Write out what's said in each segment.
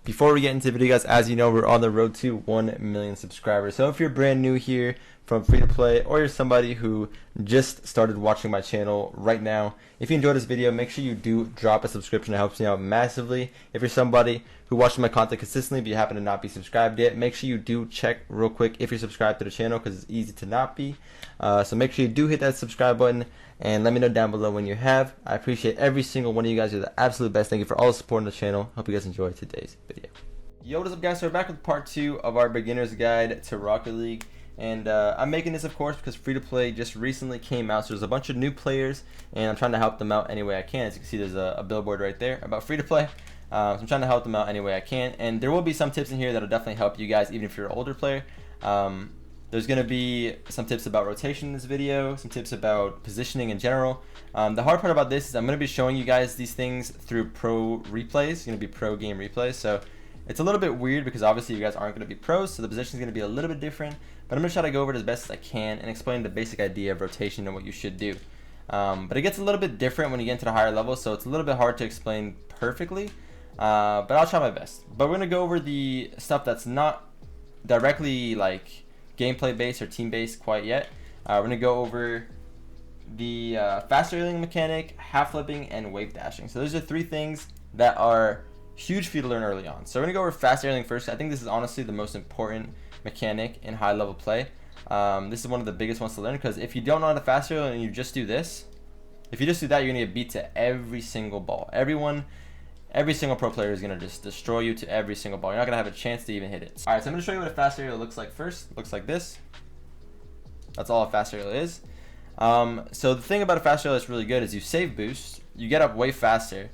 Before we get into the video, guys, as you know, we're on the road to 1 million subscribers. So if you're brand new here from free to play, or you're somebody who just started watching my channel right now, if you enjoyed this video, make sure you do drop a subscription. It helps me out massively. If you're somebody who watches my content consistently but you happen to not be subscribed yet, make sure you do check real quick if you're subscribed to the channel, because it's easy to not be. So make sure you do hit that subscribe button and let me know down below when you have. I appreciate every single one of you guys. You're the absolute best. Thank you for all the support on the channel. Hope you guys enjoyed today's video. Yo, what is up, guys? So we're back with part 2 of our beginner's guide to Rocket League. And I'm making this, of course, because free-to-play just recently came out. So there's a bunch of new players, and I'm trying to help them out any way I can. As you can see, there's a billboard right there about free-to-play. So I'm trying to help them out any way I can. And there will be some tips in here that will definitely help you guys, even if you're an older player. There's going to be some tips about rotation in this video, some tips about positioning in general. The hard part about this is I'm going to be showing you guys these things through pro replays. It's going to be pro game replays. So it's a little bit weird because obviously you guys aren't going to be pros, so the position is going to be a little bit different. But I'm going to try to go over it as best as I can and explain the basic idea of rotation and what you should do. But it gets a little bit different when you get into the higher levels, so it's a little bit hard to explain perfectly. But I'll try my best. But we're going to go over the stuff that's not directly like gameplay based or team based quite yet. We're going to go over the fast aerialing mechanic, half flipping, and wave dashing. So those are 3 things that are huge for you to learn early on. So we're going to go over fast aerialing first. I think this is honestly the most important mechanic in high level play. This is one of the biggest ones to learn, because if you don't know how to fast aerial and you just do this, if you just do that, you're going to get beat to every single ball. Every single pro player is going to just destroy you to every single ball. You're not going to have a chance to even hit it. Alright, so I'm going to show you what a fast aerial looks like first. It looks like this. That's all a fast aerial is. So the thing about a fast aerial that's really good is you save boost, you get up way faster.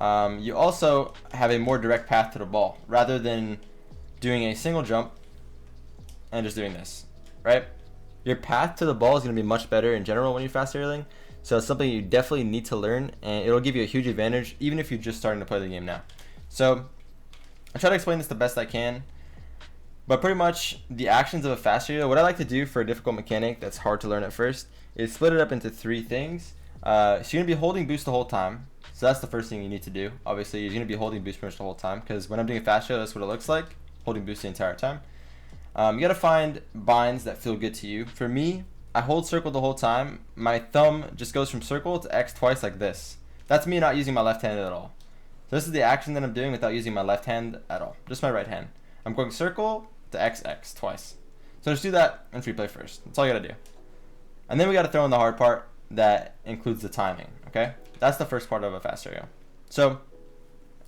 You also have a more direct path to the ball rather than doing a single jump and just doing this, right? Your path to the ball is going to be much better in general when you're fast aerialing. So it's something you definitely need to learn, and it'll give you a huge advantage even if you're just starting to play the game now. So I try to explain this the best I can, but pretty much the actions of a fast aerial, what I like to do for a difficult mechanic that's hard to learn at first, is split it up into 3 things. So you're going to be holding boost the whole time. So that's the first thing you need to do. Obviously, you're going to be holding boost pretty much the whole time, because when I'm doing a fast aerial, that's what it looks like, holding boost the entire time. You got to find binds that feel good to you. For me, I hold circle the whole time. My thumb just goes from circle to X twice like this. That's me not using my left hand at all. So this is the action that I'm doing without using my left hand at all. Just my right hand. I'm going circle to X, X twice. So just do that in free play first. That's all you got to do. And then we got to throw in the hard part that includes the timing. Okay? That's the first part of a fast aerial. So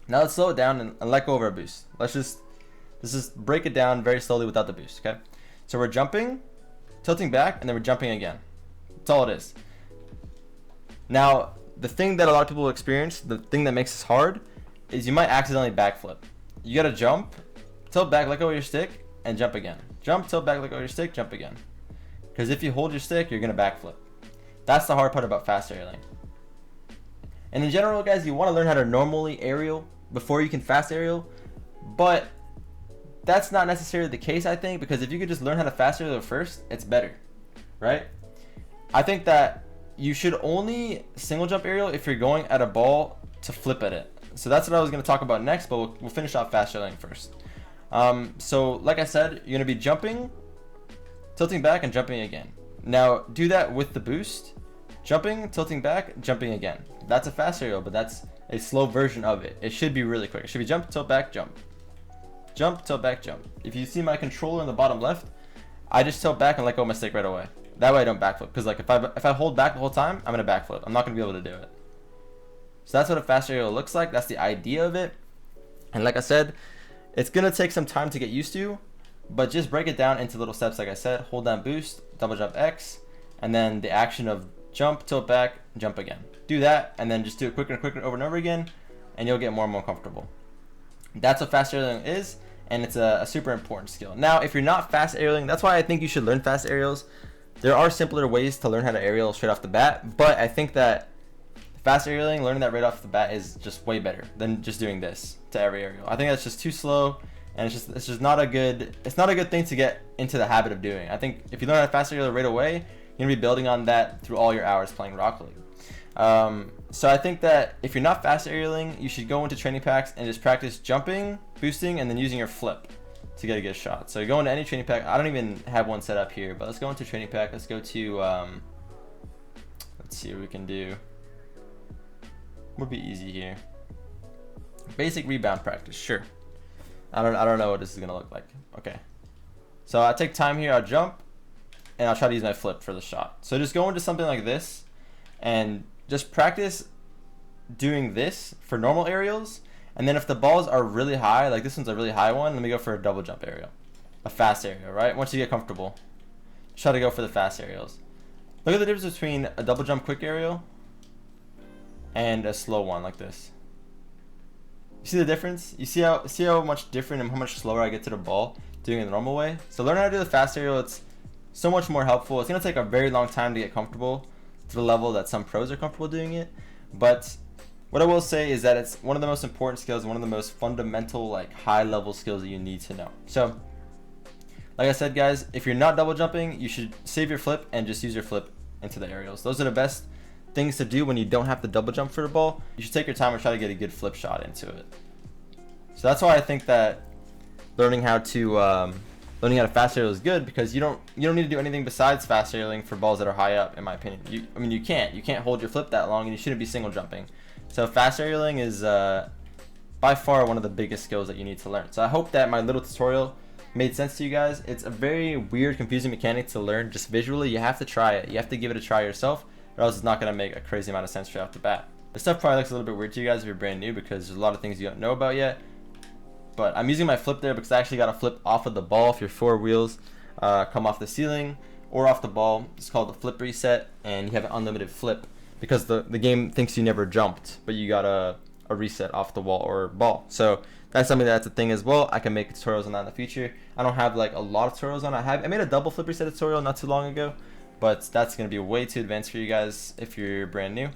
now let's slow it down and let go of our boost. Let's just break it down very slowly without the boost. Okay? So we're jumping, tilting back, and then we're jumping again. That's all it is. Now, the thing that a lot of people experience, the thing that makes this hard, is you might accidentally backflip. You gotta jump, tilt back, let go of your stick, and jump again. Jump, tilt back, let go of your stick, jump again. Because if you hold your stick, you're gonna backflip. That's the hard part about fast aerialing. And in general, guys, you want to learn how to normally aerial before you can fast aerial, but that's not necessarily the case, I think, because if you could just learn how to fast aerial first, it's better, right? I think that you should only single jump aerial if you're going at a ball to flip at it. So that's what I was going to talk about next, but we'll finish off fast aerialing first. So like I said, you're going to be jumping, tilting back, and jumping again. Now do that with the boost. Jumping, tilting back, jumping again. That's a fast aerial, but that's a slow version of it. It should be really quick. It should be jump, tilt back, jump. Jump, tilt back, jump. If you see my controller in the bottom left, I just tilt back and let go of my stick right away. That way I don't backflip. Because like if I hold back the whole time, I'm going to backflip. I'm not going to be able to do it. So that's what a fast aerial looks like. That's the idea of it. And like I said, it's going to take some time to get used to, but just break it down into little steps. Like I said, hold down boost, double jump X, and then the action of jump, tilt back, jump again. Do that, and then just do it quicker and quicker over and over again, and you'll get more and more comfortable. That's what fast aerialing is, and it's a super important skill. Now, if you're not fast aerialing, that's why I think you should learn fast aerials. There are simpler ways to learn how to aerial straight off the bat, but I think that fast aerialing, learning that right off the bat is just way better than just doing this to every aerial. I think that's just too slow, and it's just not a good thing to get into the habit of doing. I think if you learn how to fast aerial right away, you're gonna be building on that through all your hours playing Rocket League. So I think that if you're not fast aerialing, you should go into training packs and just practice jumping, boosting, and then using your flip to get a good shot. So you go into any training pack. I don't even have one set up here, but let's go into training pack. Let's go to, let's see what we can do. Would be easy here. Basic rebound practice, sure. I don't know what this is gonna look like. Okay. So I take time here, I'll jump, and I'll try to use my flip for the shot. So just go into something like this, and just practice doing this for normal aerials. And then if the balls are really high, like this one's a really high one, let me go for a double jump aerial. A fast aerial, right? Once you get comfortable, try to go for the fast aerials. Look at the difference between a double jump quick aerial and a slow one like this. You see the difference? You see how much different and how much slower I get to the ball doing it the normal way? So learn how to do the fast aerial. It's so much more helpful. It's going to take a very long time to get comfortable to the level that some pros are comfortable doing it. But what I will say is that it's one of the most important skills, one of the most fundamental, like high level skills that you need to know. So like I said, guys, if you're not double jumping, you should save your flip and just use your flip into the aerials. Those are the best things to do when you don't have to double jump for the ball. You should take your time and try to get a good flip shot into it. So that's why I think that learning how to fast aerial is good, because you don't need to do anything besides fast aerialing for balls that are high up, in my opinion. You can't hold your flip that long, and you shouldn't be single jumping. So fast aerialing is by far one of the biggest skills that you need to learn. So I hope that my little tutorial made sense to you guys. It's a very weird, confusing mechanic to learn just visually. You have to try it. You have to give it a try yourself, or else it's not going to make a crazy amount of sense straight off the bat. This stuff probably looks a little bit weird to you guys if you're brand new, because there's a lot of things you don't know about yet. But I'm using my flip there because I actually got a flip off of the ball. If your four wheels come off the ceiling or off the ball, it's called the flip reset, and you have an unlimited flip because the game thinks you never jumped, but you got a reset off the wall or ball. So that's something that's a thing as well. I can make tutorials on that in the future. I don't have like a lot of tutorials on it. I made a double flip reset tutorial not too long ago, but that's going to be way too advanced for you guys if you're brand new.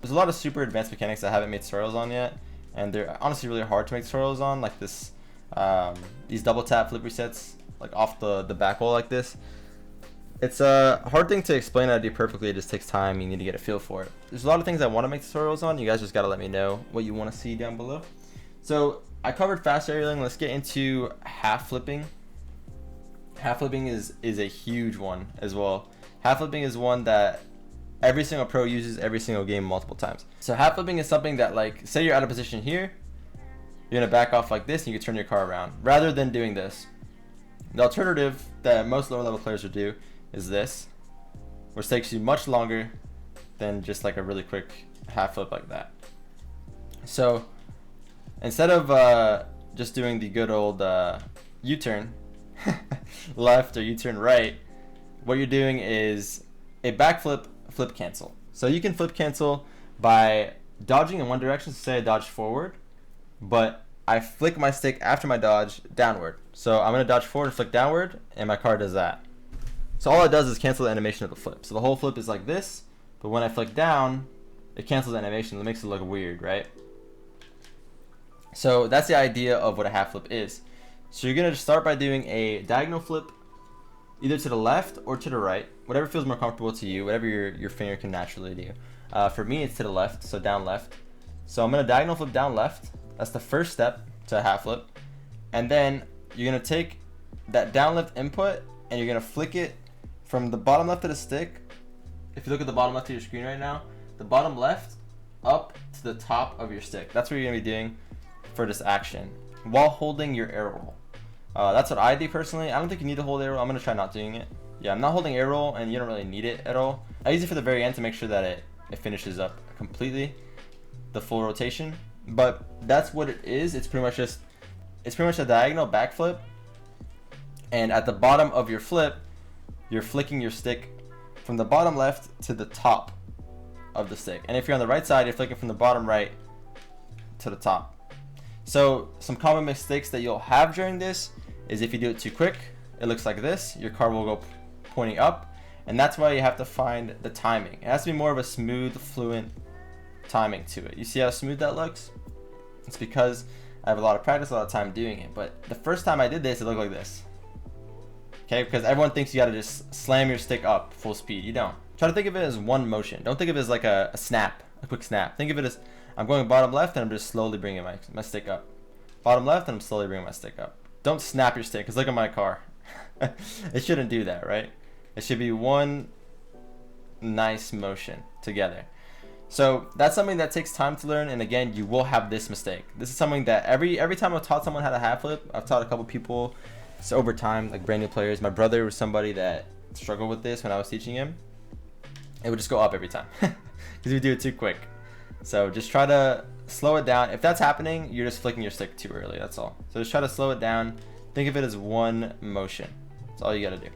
There's a lot of super advanced mechanics I haven't made tutorials on yet, and they're honestly really hard to make tutorials on, like this, these double tap flip resets, like off the back wall like this. It's a hard thing to explain how to do perfectly. It just takes time. You need to get a feel for it. There's a lot of things I want to make tutorials on. You guys just got to let me know what you want to see down below. So I covered fast aerialing. Let's get into half flipping. Half flipping is a huge one as well. Half flipping is one that every single pro uses every single game multiple times. So half flipping is something that, like, say you're out of position here, you're gonna back off like this and you can turn your car around rather than doing this. The alternative that most lower level players would do is this, which takes you much longer than just like a really quick half flip like that. So instead of just doing the good old U-turn left or U-turn right, what you're doing is a backflip flip cancel. So you can flip cancel by dodging in one direction. So say I dodge forward, but I flick my stick after my dodge downward. So I'm going to dodge forward and flick downward, and my car does that. So all it does is cancel the animation of the flip. So the whole flip is like this, but when I flick down, it cancels the animation. It makes it look weird, right? So that's the idea of what a half flip is. So you're going to start by doing a diagonal flip either to the left or to the right, whatever feels more comfortable to you, whatever your finger can naturally do. For me, it's to the left, so down left. So I'm going to diagonal flip down left. That's the first step to a half flip. And then you're going to take that down left input and you're going to flick it from the bottom left of the stick. If you look at the bottom left of your screen right now, the bottom left up to the top of your stick. That's what you're going to be doing for this action while holding your air roll. That's what I do personally. I don't think you need to hold air roll. I'm going to try not doing it. Yeah, I'm not holding air roll, and you don't really need it at all. I use it for the very end to make sure that it finishes up completely, the full rotation. But that's what it is. It's pretty much a diagonal backflip, and at the bottom of your flip, you're flicking your stick from the bottom left to the top of the stick. And if you're on the right side, you're flicking from the bottom right to the top. So some common mistakes that you'll have during this is if you do it too quick, it looks like this. Your car will go pointing up, and that's why you have to find the timing. It has to be more of a smooth, fluent timing to it. You see how smooth that looks? It's because I have a lot of practice, a lot of time doing it. But the first time I did this, it looked like this. Okay, because everyone thinks you gotta just slam your stick up full speed. You don't. Try to think of it as one motion. Don't think of it as like a snap a quick snap. Think of it as I'm going bottom left and I'm just slowly bringing my stick up. Bottom left and I'm slowly bringing my stick up. Don't snap your stick, because look at my car. It shouldn't do that, right? It should be one nice motion together. So that's something that takes time to learn, and again, you will have this mistake. This is something that every time I've taught someone how to half flip, I've taught a couple people so over time, like brand new players. My brother was somebody that struggled with this when I was teaching him. It would just go up every time because we do it too quick. So just try to slow it down. If that's happening, you're just flicking your stick too early, that's all. So just try to slow it down. Think of it as one motion. That's all you gotta do.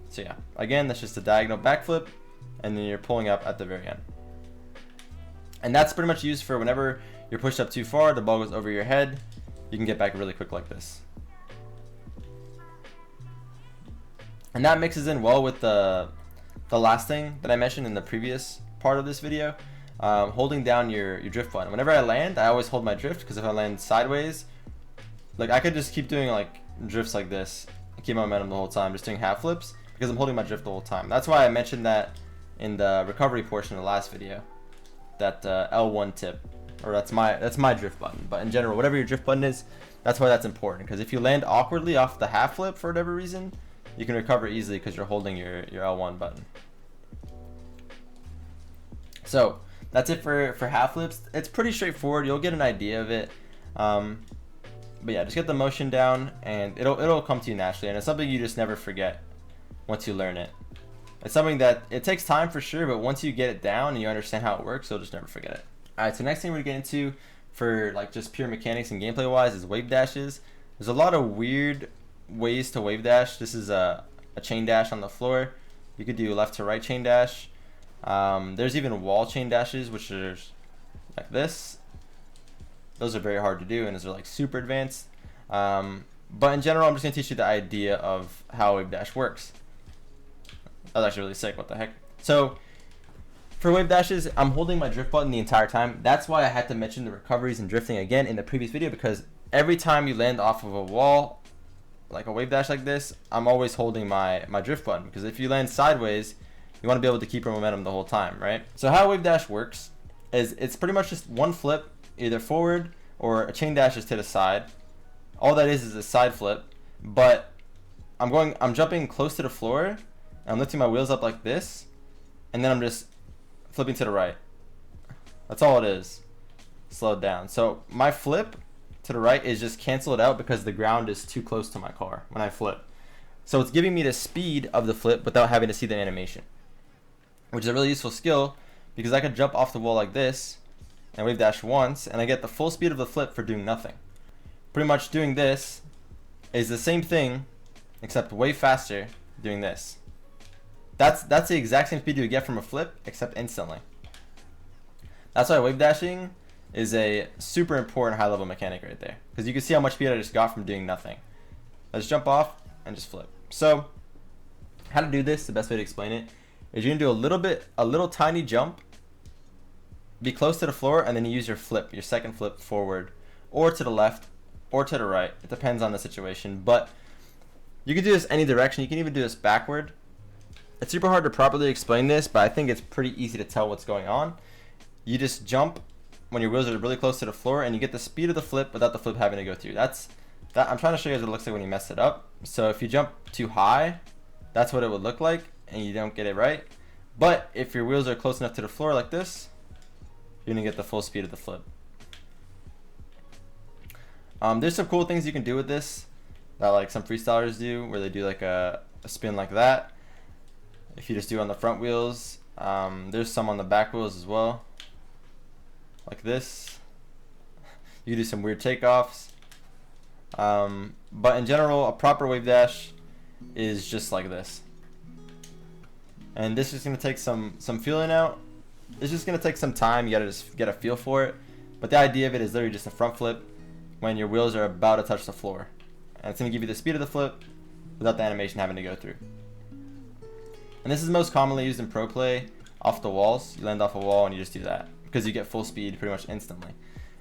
So yeah, again, that's just a diagonal backflip, and then you're pulling up at the very end. And that's pretty much used for whenever you're pushed up too far, the ball goes over your head, you can get back really quick like this. And that mixes in well with the last thing that I mentioned in the previous part of this video, holding down your drift button. Whenever I land, I always hold my drift, because if I land sideways, like I could just keep doing like drifts like this, keep my momentum the whole time, just doing half flips, because I'm holding my drift the whole time. That's why I mentioned that in the recovery portion of the last video. That L1 tip, or that's my drift button. But in general, whatever your drift button is, that's why that's important. Because if you land awkwardly off the half flip for whatever reason, you can recover easily because you're holding your L1 button. So that's it for half flips. It's pretty straightforward. You'll get an idea of it. But yeah, just get the motion down, and it'll come to you naturally. And it's something you just never forget once you learn it. It's something that it takes time for sure, but once you get it down and you understand how it works, you'll just never forget it. Alright, so next thing we're going to get into for like just pure mechanics and gameplay wise is wave dashes. There's a lot of weird ways to wave dash. This is a chain dash on the floor. You could do left to right chain dash. There's even wall chain dashes, which are like this. Those are very hard to do, and those are like super advanced. But in general, I'm just going to teach you the idea of how wave dash works. That was actually really sick. What the heck? So for wave dashes, I'm holding my drift button the entire time. That's why I had to mention the recoveries and drifting again in the previous video, because every time you land off of a wall, like a wave dash like this, I'm always holding my drift button, because if you land sideways, you want to be able to keep your momentum the whole time, right? So how a wave dash works is it's pretty much just one flip, either forward or a chain dash is to the side. All that is a side flip, but I'm jumping close to the floor. I'm lifting my wheels up like this, and then I'm just flipping to the right. That's all it is. Slow it down. So my flip to the right is just cancel it out because the ground is too close to my car when I flip. So it's giving me the speed of the flip without having to see the animation, which is a really useful skill, because I could jump off the wall like this and wave dash once, and I get the full speed of the flip for doing nothing. Pretty much doing this is the same thing, except way faster doing this. That's the exact same speed you would get from a flip, except instantly. That's why wave dashing is a super important high level mechanic right there, because you can see how much speed I just got from doing nothing. Let's jump off and just flip. So how to do this, the best way to explain it is you're gonna do a little tiny jump, be close to the floor, and then you use your flip, your second flip forward, or to the left, or to the right. It depends on the situation, but you can do this any direction. You can even do this backward. It's super hard to properly explain this, but I think it's pretty easy to tell what's going on. You just jump when your wheels are really close to the floor, and you get the speed of the flip without the flip having to go through. I'm trying to show you guys what it looks like when you mess it up. So if you jump too high, that's what it would look like, and you don't get it right. But if your wheels are close enough to the floor like this, you're gonna get the full speed of the flip. There's some cool things you can do with this that like some freestylers do, where they do like a spin like that. If you just do it on the front wheels, there's some on the back wheels as well, like this. You can do some weird takeoffs. But in general, a proper wave dash is just like this. And this is going to take some feeling out. It's just going to take some time. You got to just get a feel for it. But the idea of it is literally just a front flip when your wheels are about to touch the floor. And it's going to give you the speed of the flip without the animation having to go through. And this is most commonly used in pro play off the walls. You land off a wall and you just do that, because you get full speed pretty much instantly.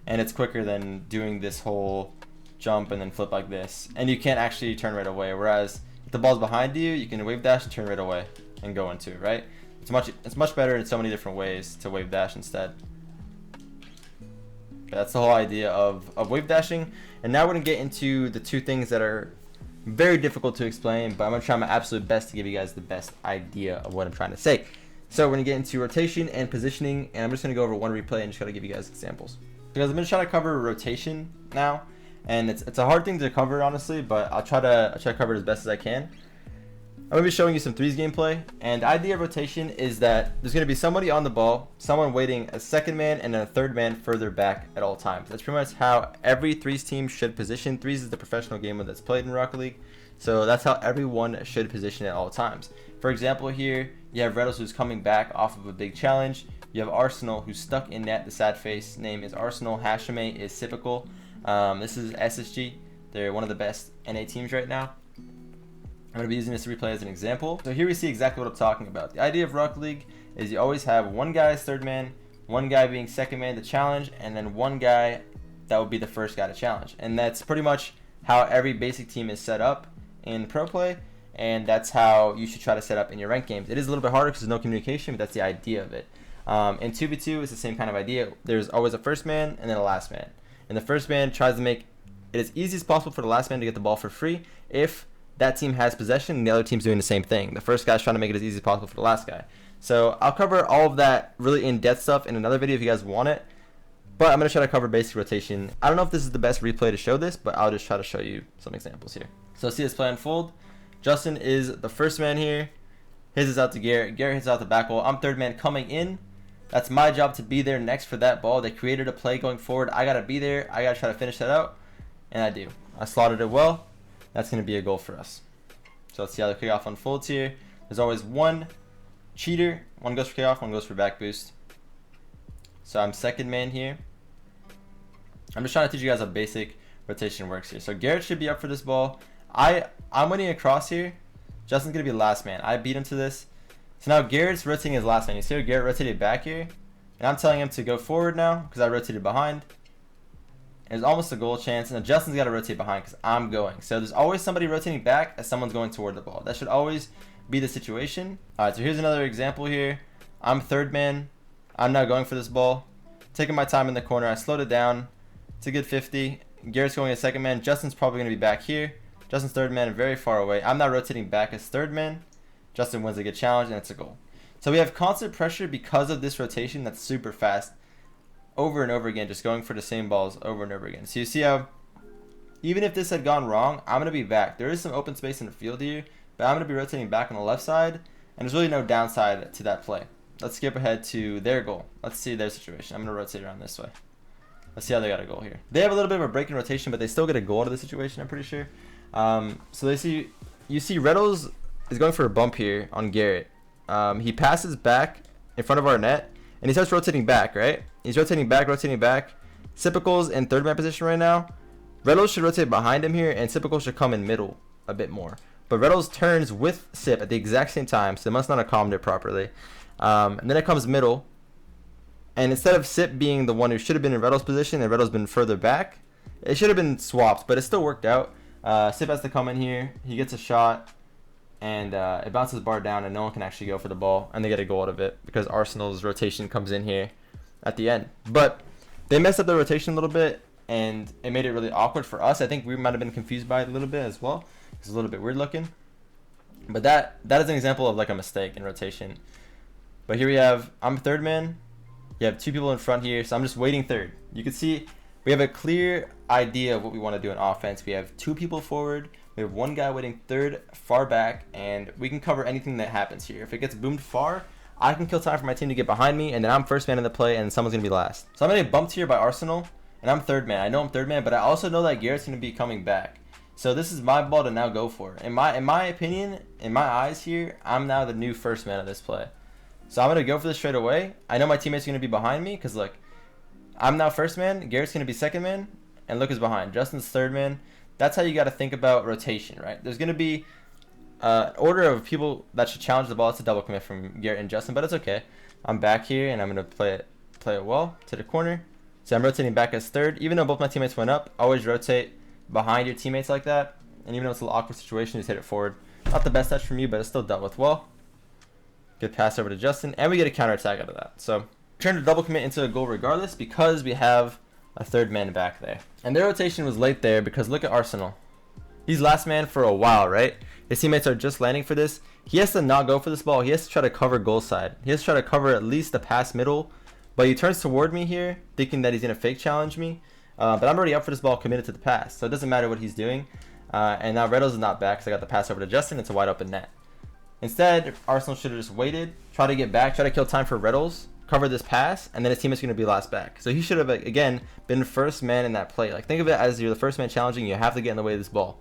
And it's quicker than doing this whole jump and then flip like this. And you can't actually turn right away. Whereas if the ball's behind you, you can wave dash and turn right away and go into it, right? It's much better in so many different ways to wave dash instead. That's the whole idea of wave dashing. And now we're going to get into the two things that are very difficult to explain, but I'm going to try my absolute best to give you guys the best idea of what I'm trying to say. So we're going to get into rotation and positioning, and I'm just going to go over one replay and just got to give you guys examples. Because I'm going to try to cover rotation now, and it's a hard thing to cover, honestly, but I'll try to cover it as best as I can. I'm going to be showing you some threes gameplay, and the idea of rotation is that there's going to be somebody on the ball, someone waiting a second man, and then a third man further back at all times. That's pretty much how every threes team should position. Threes is the professional game that's played in Rocket League, so that's how everyone should position at all times. For example, here you have Reynolds, who's coming back off of a big challenge. You have Arsenal, who's stuck in net. The sad face name is Arsenal. Hashime is typical. This is SSG. They're one of the best NA teams right now. I'm going to be using this replay as an example. So here we see exactly what I'm talking about. The idea of Rocket League is you always have one guy as third man, one guy being second man to challenge, and then one guy that would be the first guy to challenge. And that's pretty much how every basic team is set up in pro play, and that's how you should try to set up in your ranked games. It is a little bit harder because there's no communication, but that's the idea of it. In 2v2, it's the same kind of idea. There's always a first man and then a last man. And the first man tries to make it as easy as possible for the last man to get the ball for free if that team has possession and the other team's doing the same thing. The first guy's trying to make it as easy as possible for the last guy. So I'll cover all of that really in-depth stuff in another video if you guys want it. But I'm going to try to cover basic rotation. I don't know if this is the best replay to show this, but I'll just try to show you some examples here. So see this play unfold. Justin is the first man here. His is out to Garrett. Garrett hits out the back wall. I'm third man coming in. That's my job to be there next for that ball. They created a play going forward. I got to be there. I got to try to finish that out. And I do. I slotted it well. That's going to be a goal for us. So let's see how the kickoff unfolds here. There's always one cheater. One goes for kickoff, one goes for back boost. So I'm second man here. I'm just trying to teach you guys how basic rotation works here. So Garrett should be up for this ball. I'm winning across here. Justin's going to be last man. I beat him to this. So now Garrett's rotating his last man. You see how Garrett rotated back here? And I'm telling him to go forward now because I rotated behind. There's almost a goal chance, and Justin's got to rotate behind because I'm going. So there's always somebody rotating back as someone's going toward the ball. That should always be the situation. All right, so here's another example here. I'm third man. I'm now going for this ball. Taking my time in the corner. I slowed it down. It's a good 50. Garrett's going as second man. Justin's probably going to be back here. Justin's third man, very far away. I'm now rotating back as third man. Justin wins a good challenge, and it's a goal. So we have constant pressure because of this rotation that's super fast. Over and over again, just going for the same balls over and over again. So you see how, even if this had gone wrong, I'm going to be back. There is some open space in the field here, but I'm going to be rotating back on the left side, and there's really no downside to that play. Let's skip ahead to their goal. Let's see their situation. I'm going to rotate around this way. Let's see how they got a goal here. They have a little bit of a break in rotation, but they still get a goal out of the situation, I'm pretty sure. So you see Reynolds is going for a bump here on Garrett. He passes back in front of our net, and he starts rotating back, right? He's rotating back. Sipical's in third man position right now. Reynolds should rotate behind him here, and Sipical should come in middle a bit more. But Reynolds turns with Sip at the exact same time, so they must not have calmed it properly. And then it comes middle. And instead of Sip being the one who should have been in Reynolds' position and Reynolds been further back, it should have been swapped, but it still worked out. Sip has to come in here. He gets a shot, and it bounces the bar down, and no one can actually go for the ball, and they get a goal out of it because Arsenal's rotation comes in here at the end. But they messed up the rotation a little bit, and it made it really awkward for us. I think we might have been confused by it a little bit as well. It's a little bit weird looking. But that is an example of like a mistake in rotation. But here we have, I'm third man. You have two people in front here, so I'm just waiting third. You can see we have a clear idea of what we want to do in offense. We have two people forward. We have one guy waiting third, far back, and we can cover anything that happens here. If it gets boomed far, I can kill time for my team to get behind me, and then I'm first man in the play, and someone's going to be last. So I'm going to get bumped here by Arsenal, and I'm third man. I know I'm third man, but I also know that Garrett's going to be coming back. So this is my ball to now go for. In my opinion, in my eyes here, I'm now the new first man of this play. So I'm going to go for this straight away. I know my teammates are going to be behind me, because look, I'm now first man, Garrett's going to be second man, and look who's behind. Justin's third man. That's how you got to think about rotation, right? There's going to be order of people that should challenge the ball. It's a double commit from Garrett and Justin, but it's okay. I'm back here, and I'm going to play it well to the corner. So I'm rotating back as third. Even though both my teammates went up, always rotate behind your teammates like that. And even though it's a little awkward situation, just hit it forward. Not the best touch from you, but it's still dealt with well. Good pass over to Justin, and we get a counter attack out of that. So turn to double commit into a goal regardless because we have a third man back there. And their rotation was late there because look at Arsenal. He's last man for a while, right? His teammates are just landing for this. He has to not go for this ball. He has to try to cover goal side. He has to try to cover at least the pass middle. But he turns toward me here, thinking that he's going to fake challenge me. But I'm already up for this ball, committed to the pass. So it doesn't matter what he's doing. And now Reynolds is not back, so I got the pass over to Justin. It's a wide open net. Instead, Arsenal should have just waited, try to get back, try to kill time for Reynolds, cover this pass, and then his teammate's going to be last back. So he should have, again, been first man in that play. Like, think of it as you're the first man challenging, you have to get in the way of this ball.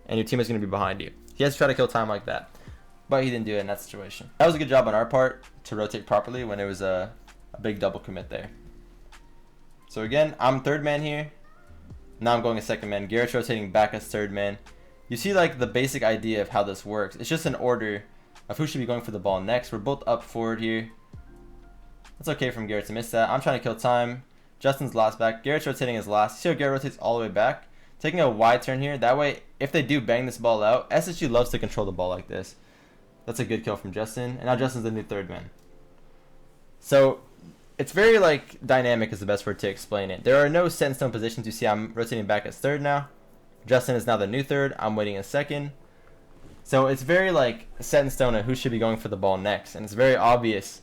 And your teammate's going to be behind you. He has to try to kill time like that. But he didn't do it in that situation. That was a good job on our part to rotate properly when it was a big double commit there. So again, I'm third man here. Now I'm going as second man. Garrett's rotating back as third man. You see like the basic idea of how this works. It's just an order of who should be going for the ball next. We're both up forward here. It's okay from Garrett to miss that. I'm trying to kill time. Justin's last back. Garrett's rotating as last. See how Garrett rotates all the way back? Taking a wide turn here. That way, if they do bang this ball out, SSG loves to control the ball like this. That's a good kill from Justin. And now Justin's the new third man. So it's very like dynamic is the best word to explain it. There are no set in stone positions. You see I'm rotating back as third now. Justin is now the new third. I'm waiting a second. So it's very like set in stone of who should be going for the ball next. And it's very obvious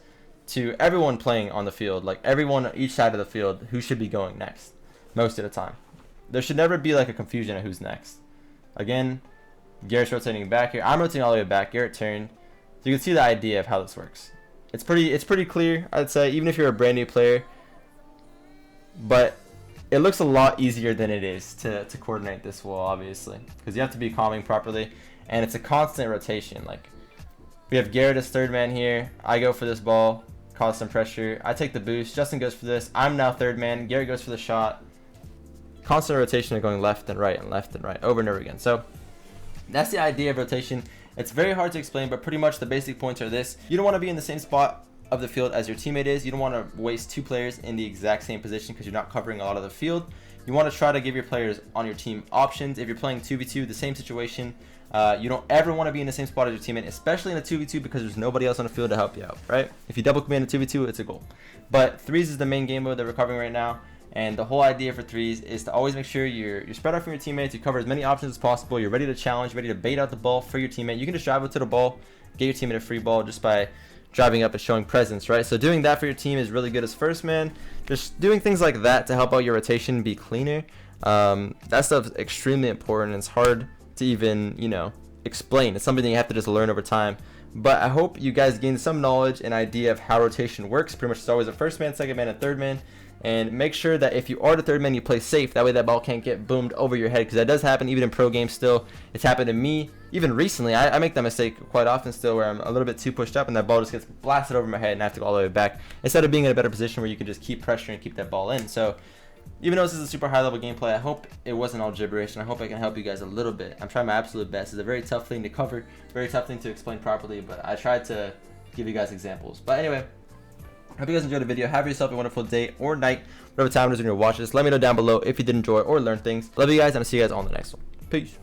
to everyone playing on the field, like everyone on each side of the field, who should be going next most of the time. There should never be like a confusion of who's next. Again, Garrett's rotating back here. I'm rotating all the way back. Garrett turned. So you can see the idea of how this works. It's pretty clear, I'd say, even if you're a brand new player. But it looks a lot easier than it is to coordinate this wall, obviously, because you have to be calming properly, and it's a constant rotation. Like we have Garrett as third man here. I go for this ball, cause some pressure. I take the boost. Justin goes for this. I'm now third man. Garrett goes for the shot. Constant rotation of going left and right over and over again. So that's the idea of rotation. It's very hard to explain, but pretty much the basic points are this. You don't want to be in the same spot of the field as your teammate is. You don't want to waste two players in the exact same position because you're not covering a lot of the field. You want to try to give your players on your team options. If you're playing 2v2, the same situation, you don't ever want to be in the same spot as your teammate, especially in a 2v2 because there's nobody else on the field to help you out, right? If you double command a 2v2, it's a goal. But threes is the main game mode that we're covering right now. And the whole idea for threes is to always make sure you're spread out from your teammates. You cover as many options as possible. You're ready to challenge, ready to bait out the ball for your teammate. You can just drive up to the ball, get your teammate a free ball just by driving up and showing presence, right? So doing that for your team is really good as first man. Just doing things like that to help out your rotation be cleaner. That stuff's extremely important. It's hard to even, explain. It's something that you have to just learn over time. But I hope you guys gain some knowledge and idea of how rotation works. Pretty much it's always a first man, second man, and third man. And make sure that if you are the third man, you play safe. That way that ball can't get boomed over your head, because that does happen even in pro games still. It's happened to me even recently. I make that mistake quite often still, where I'm a little bit too pushed up and that ball just gets blasted over my head and I have to go all the way back, instead of being in a better position where you can just keep pressuring and keep that ball in. So even though this is a super high level gameplay, I hope it wasn't all gibberish, and I hope I can help you guys a little bit. I'm trying my absolute best. It's a very tough thing to cover, very tough thing to explain properly, but I tried to give you guys examples. But anyway, I hope you guys enjoyed the video. Have yourself a wonderful day or night, whatever time it is when you're watching this. Let me know down below if you did enjoy or learn things. Love you guys, and I'll see you guys on the next one. Peace.